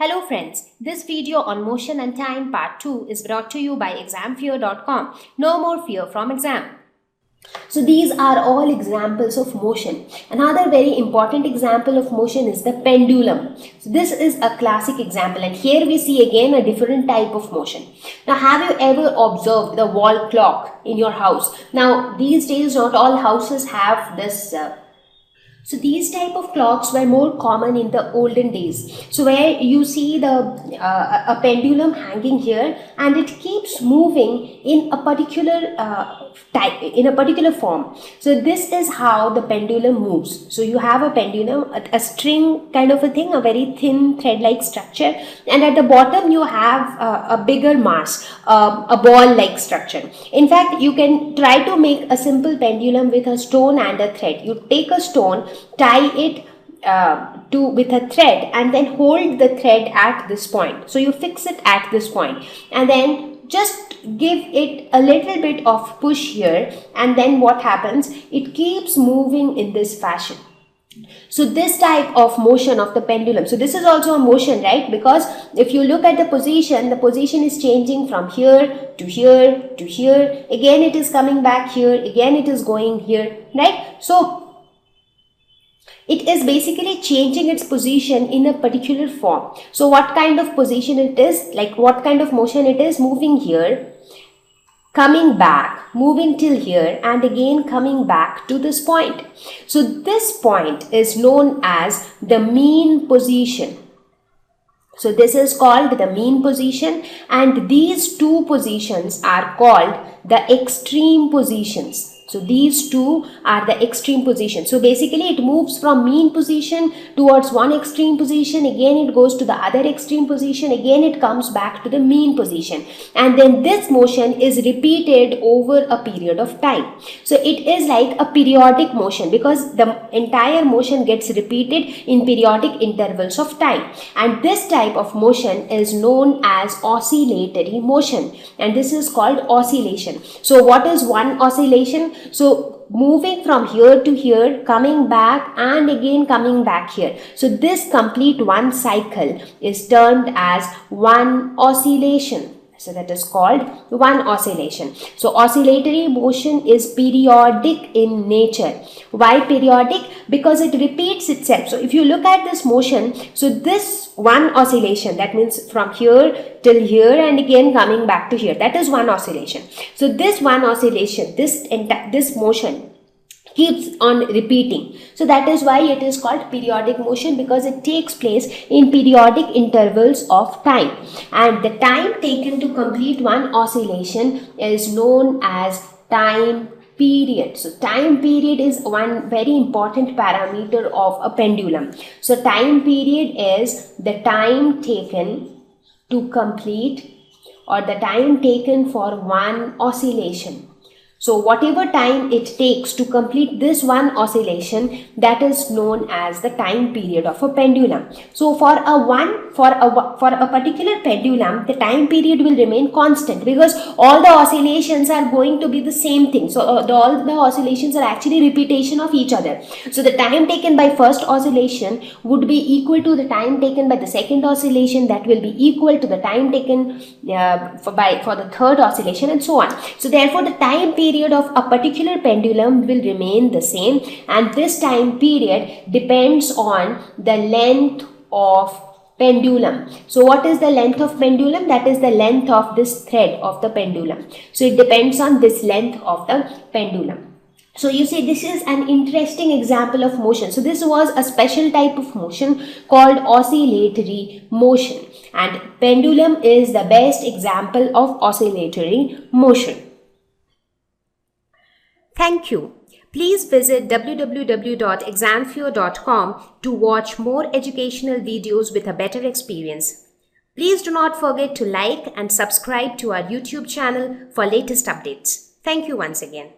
Hello friends, this video on motion and time part 2 is brought to you by examfear.com. No more fear from exam. So these are all examples of motion. Another very important example of motion is the pendulum. So this is a classic example, and here we see again a different type of motion. Now, have you ever observed the wall clock in your house? Now these days not all houses have this so these type of clocks were more common in the olden days. So where you see the a pendulum hanging here, and it keeps moving in a particular type, in a particular form. So this is how the pendulum moves. So you have a pendulum, a string kind of a thing, a very thin thread-like structure, and at the bottom you have a bigger mass, a ball-like structure. In fact, you can try to make a simple pendulum with a stone and a thread. You take a stone, tie it with a thread, and then hold the thread at this point. So you fix it at this point, and then just give it a little bit of push here, and then what happens? It keeps moving in this fashion. So this type of motion of the pendulum, so this is also a motion, right? Because if you look at the position is changing from here to here to here. Again it is coming back here, again it is going here, right? So it is basically changing its position in a particular form. So what kind of position it is, like what kind of motion it is? Moving here, coming back, moving till here, and again coming back to this point. So this point is known as the mean position. So this is called the mean position, and these two positions are called the extreme positions. So these two are the extreme positions. So basically it moves from mean position towards one extreme position, again it goes to the other extreme position, again it comes back to the mean position, and then this motion is repeated over a period of time. So it is like a periodic motion, because the entire motion gets repeated in periodic intervals of time, and this type of motion is known as oscillatory motion, and this is called oscillation. So what is one oscillation? So moving from here to here, coming back, and again coming back here. So this complete one cycle is termed as one oscillation. So that is called one oscillation. So oscillatory motion is periodic in nature. Why periodic? Because it repeats itself. So if you look at this motion, so this one oscillation, that means from here till here and again coming back to here, that is one oscillation. So this one oscillation, this motion keeps on repeating. So that is why it is called periodic motion, because it takes place in periodic intervals of time, and the time taken to complete one oscillation is known as time period. So time period is one very important parameter of a pendulum. So time period is the time taken to complete, or the time taken for one oscillation. So whatever time it takes to complete this one oscillation, that is known as the time period of a pendulum. So for a particular pendulum, the time period will remain constant, because all the oscillations are going to be the same thing. So all the oscillations are actually repetition of each other. So the time taken by first oscillation would be equal to the time taken by the second oscillation, that will be equal to the time taken for the third oscillation, and so on. So therefore the time period of a particular pendulum will remain the same, and this time period depends on the length of pendulum. So what is the length of pendulum? That is the length of this thread of the pendulum. So it depends on this length of the pendulum. So you see, this is an interesting example of motion. So this was a special type of motion called oscillatory motion, and pendulum is the best example of oscillatory motion. Thank you. Please visit www.examfear.com to watch more educational videos with a better experience. Please do not forget to like and subscribe to our YouTube channel for latest updates. Thank you once again.